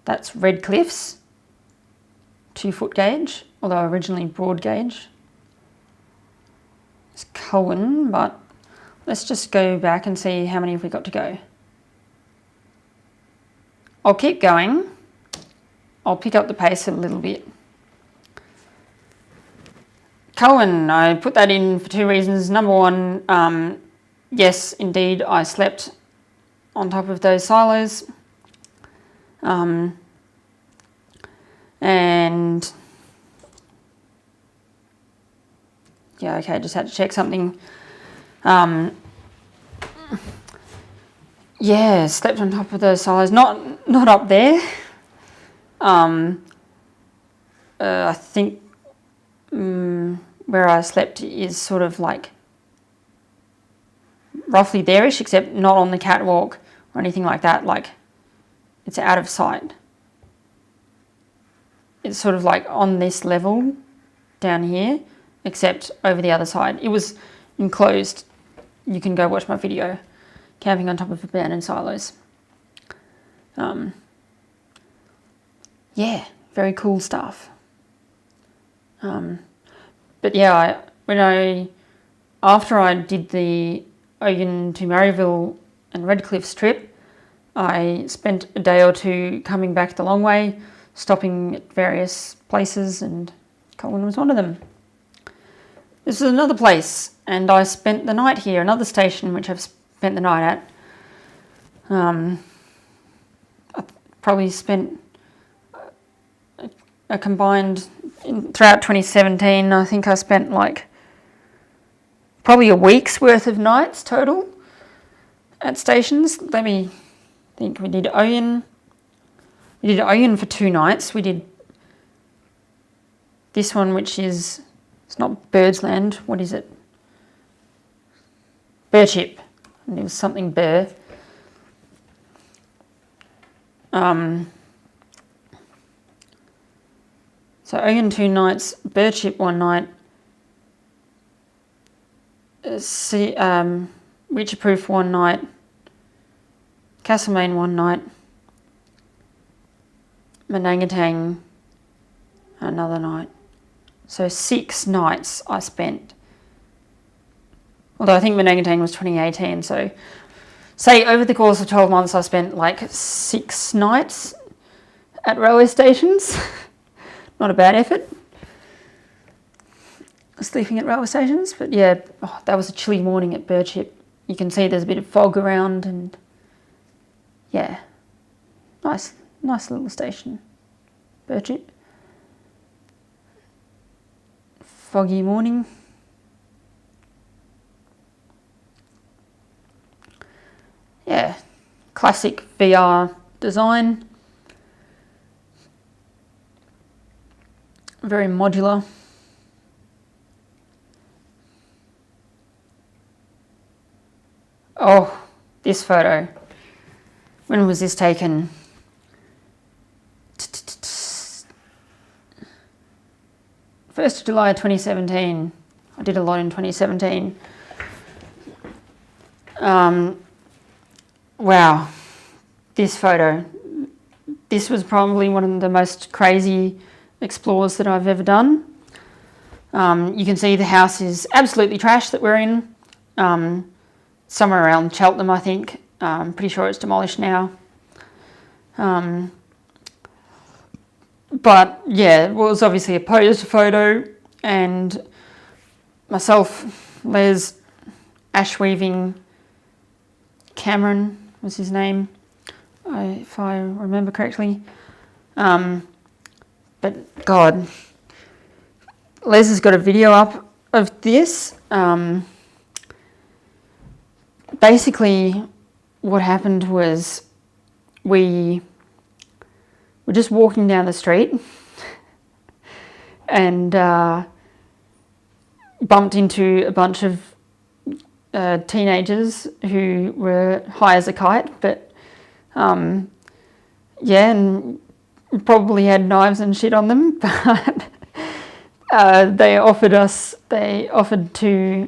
That's Redcliffs, 2-foot gauge, although originally broad gauge. It's Cohen, but let's just go back and see how many have we got to go. I'll keep going. I'll pick up the pace a little bit. Cohen, I put that in for two reasons. Number one, yes, indeed, I slept on top of those silos. And yeah, okay, just had to check something. Yeah, slept on top of those silos, not up there. I think where I slept is sort of like roughly there-ish, except not on the catwalk or anything like that. Like, it's out of sight. It's sort of like on this level down here, except over the other side. It was enclosed. You can go watch my video, camping on top of abandoned silos. Yeah, very cool stuff. But yeah, after I did the Ogun to Maryville and Redcliffs trip, I spent a day or two coming back the long way, stopping at various places, and Colin was one of them. This is another place, and I spent the night here, another station which I've spent the night at. I probably spent a combined, throughout 2017, I think I spent like probably a week's worth of nights total at stations. Let me think. We did Oyen for 2 nights. We did this one, which is, it's not Birdsland, what is it? Burchip. And it was something Burr. So Oyen 2 nights, Burchip 1 night, Witcherproof 1 night, Castlemaine 1 night, Manangatang another night. So 6 nights I spent. Although I think Manangatang was 2018, so say over the course of 12 months I spent like 6 nights at railway stations. Not a bad effort, sleeping at railway stations. But yeah, that was a chilly morning at Burchip. You can see there's a bit of fog around, and yeah, nice little station, Burchip. Foggy morning. Yeah, classic VR design. Very modular. Oh, this photo. When was this taken? 1st of July 2017. I did a lot in 2017. Wow, this photo. This was probably one of the most crazy explores that I've ever done. You can see the house is absolutely trash that we're in. Somewhere around Cheltenham, I think. Pretty sure it's demolished now. But yeah, it was obviously a posed photo, and myself, Les, ash weaving, Cameron was his name, if I remember correctly. But God, Les has got a video up of this. Basically, what happened was we were just walking down the street and bumped into a bunch of teenagers who were high as a kite, but yeah, and probably had knives and shit on them, but they offered to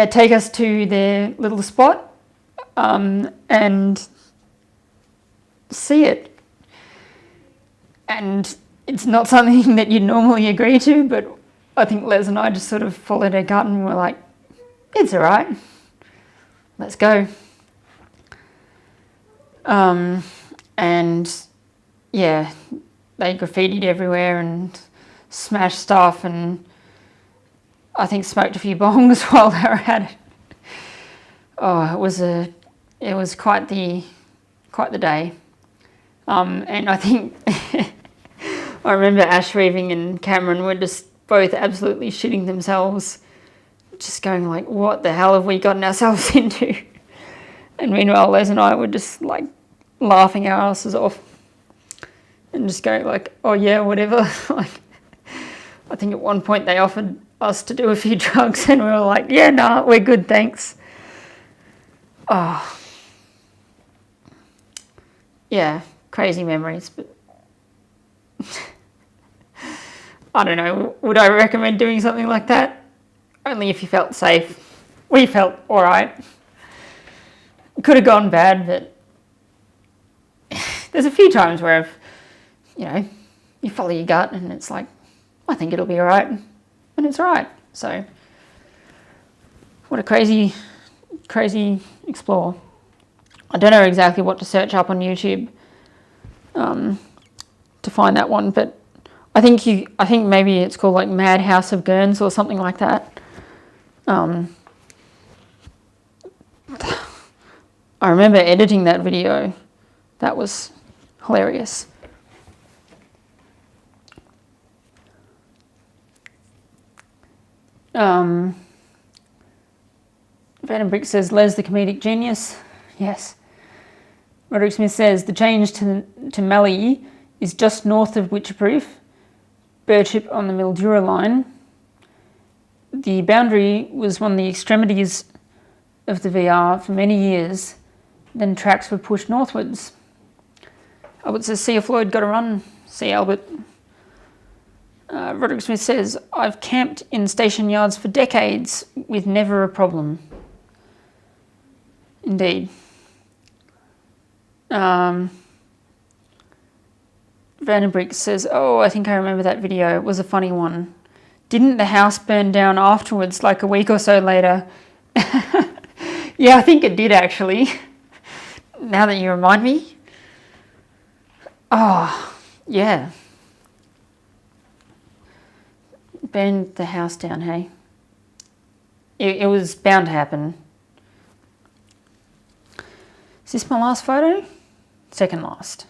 take us to their little spot and see it. And it's not something that you'd normally agree to, but I think Les and I just sort of followed our gut and were like, it's all right, let's go. And yeah, they graffitied everywhere and smashed stuff, and I think smoked a few bongs while they were at it. Oh, it was quite the day. And I think I remember Ash Reaving and Cameron were just both absolutely shitting themselves, just going like, what the hell have we gotten ourselves into? And meanwhile, Les and I were just like laughing our asses off. and just go like, oh yeah, whatever. Like, I think at one point they offered us to do a few drugs and we were like, yeah, nah, we're good, thanks. Oh, yeah, crazy memories, but I don't know, would I recommend doing something like that? Only if you felt safe. We felt all right. Could have gone bad, but there's a few times where I've, you know, you follow your gut and it's like, I think it'll be all right, and it's all right. So, what a crazy explore. I don't know exactly what to search up on YouTube to find that one, but I think maybe it's called like Mad House of Gurns or something like that. I remember editing that video. That was hilarious. Van Brick says, Les the comedic genius. Yes. Roderick Smith says, the change to Mallee is just north of Witcherproof, Birchip on the Mildura line. The boundary was one of the extremities of the VR for many years. Then tracks were pushed northwards. Albert says, see a Floyd, got to run. See Albert. Roderick Smith says, I've camped in station yards for decades with never a problem. Indeed. Vandenbrick says, oh, I think I remember that video. It was a funny one. Didn't the house burn down afterwards, like a week or so later? Yeah, I think it did actually. Now that you remind me. Oh, yeah. Burned the house down, hey? It was bound to happen. Is this my last photo? Second last.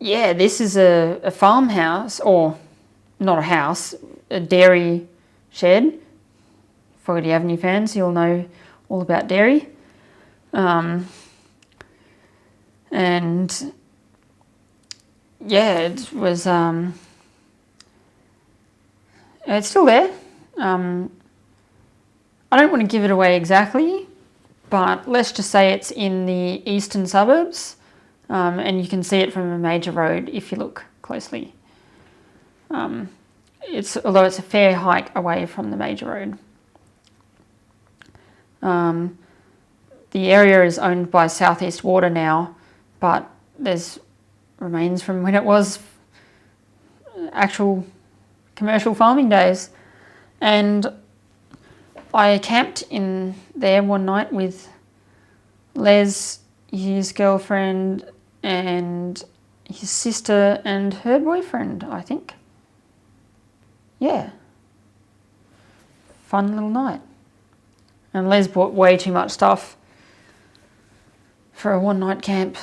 Yeah, this is a farmhouse, or not a house, a dairy shed. Fogarty Avenue fans, you'll know all about dairy. And yeah, it was, it's still there. I don't want to give it away exactly, but let's just say it's in the eastern suburbs, and you can see it from a major road if you look closely. Although it's a fair hike away from the major road. The area is owned by Southeast Water now, but there's remains from when it was actual commercial farming days. And I camped in there one night with Les, his girlfriend, and his sister and her boyfriend, I think. Yeah. Fun little night. And Les bought way too much stuff for a one-night camp.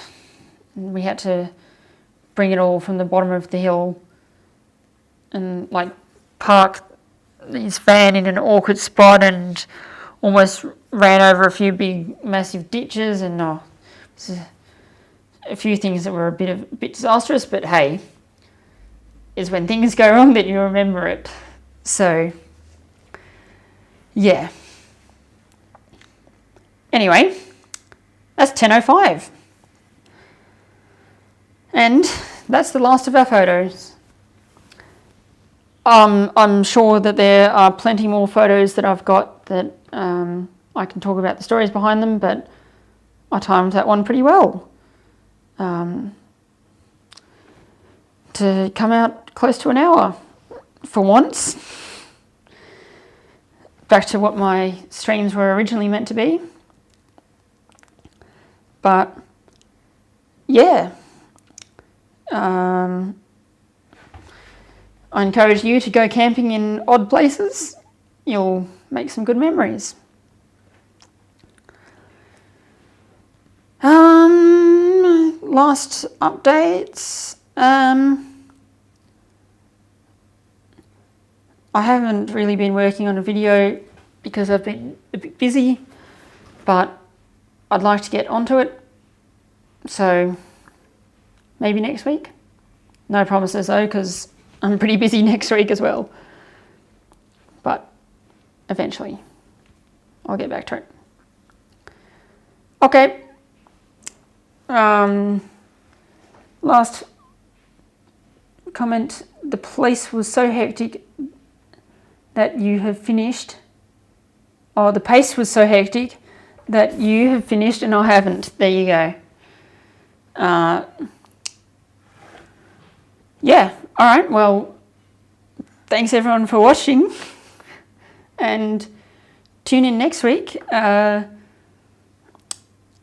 And we had to bring it all from the bottom of the hill and like park his van in an awkward spot and almost ran over a few big massive ditches, and a few things that were a bit disastrous, but hey, is when things go wrong that you remember it. So yeah. Anyway, that's 10:05. And that's the last of our photos. I'm sure that there are plenty more photos that I've got that I can talk about the stories behind them, but I timed that one pretty well to come out close to an hour for once. Back to what my streams were originally meant to be. But yeah, I encourage you to go camping in odd places. You'll make some good memories. Last updates. I haven't really been working on a video because I've been a bit busy, but I'd like to get onto it So maybe next week. No promises though, because I'm pretty busy next week as well. But eventually I'll get back to it. Okay. Last comment. The place was so hectic that you have finished. Oh, the pace was so hectic that you have finished and I haven't. There you go. Yeah, all right, well, thanks everyone for watching, and tune in next week. I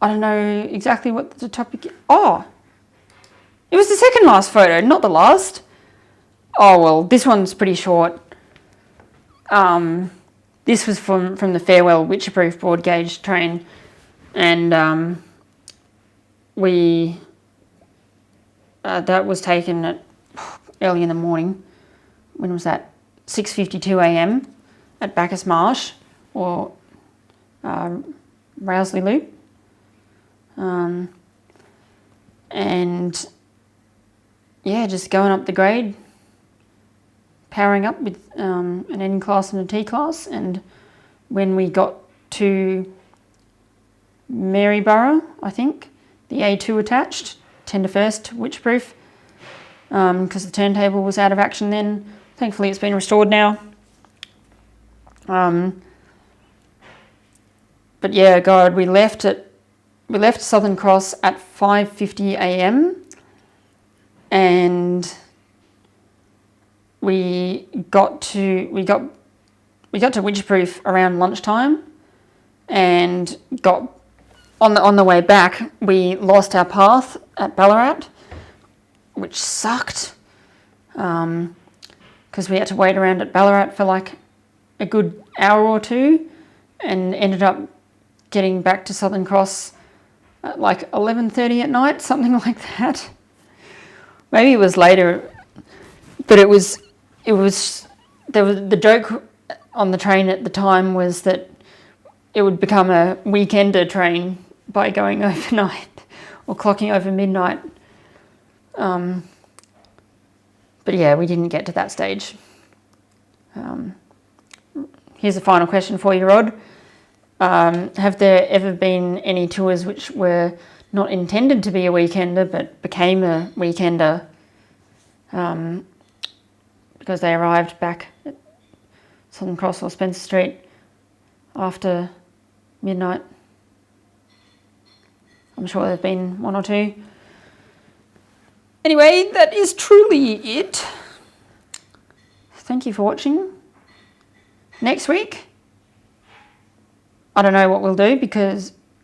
don't know exactly what the topic is. Oh, it was the second last photo, not the last. Oh, well, this one's pretty short. This was from the Farewell Witcherproof broad gauge train, and that was taken at early in the morning. When was that? 6:52 a.m. at Bacchus Marsh, or Rowsley Loop. And yeah, just going up the grade, powering up with an N class and a T class. And when we got to Maryborough, I think, the A2 attached, tender first, witchproof, because the turntable was out of action then. Thankfully it's been restored now. But yeah, God, we left Southern Cross at 5:50 a.m. and we got to Witchproof around lunchtime, and got on the way back we lost our path at Ballarat, which sucked, because we had to wait around at Ballarat for like a good hour or two, and ended up getting back to Southern Cross at like 11:30 at night, something like that. Maybe it was later, but it was the joke on the train at the time was that it would become a weekender train by going overnight or clocking over midnight. But yeah, we didn't get to that stage. Here's a final question for you, Rod. Have there ever been any tours which were not intended to be a weekender but became a weekender because they arrived back at Southern Cross or Spencer Street after midnight? I'm sure there have been one or two. Anyway, that is truly it. Thank you for watching. Next week, I don't know what we'll do,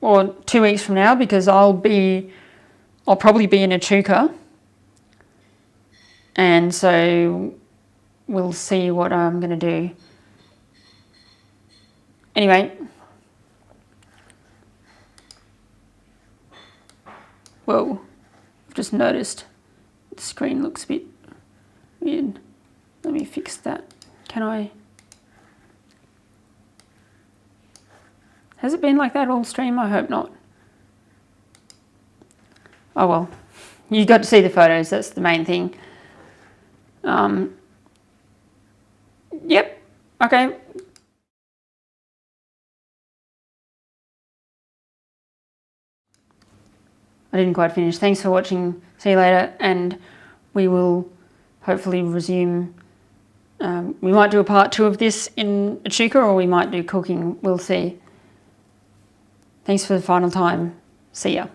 or 2 weeks from now, because I'll probably be in Echuca, and so we'll see what I'm going to do. Anyway, whoa, I've just noticed the screen looks a bit weird. Let me fix that. Can I? Has it been like that all stream? I hope not. Oh well, you got to see the photos, that's the main thing. Yep, okay. I didn't quite finish. Thanks for watching. See you later, and we will hopefully resume. We might do a part 2 of this in Echuca, or we might do cooking. We'll see. Thanks for the final time. See ya.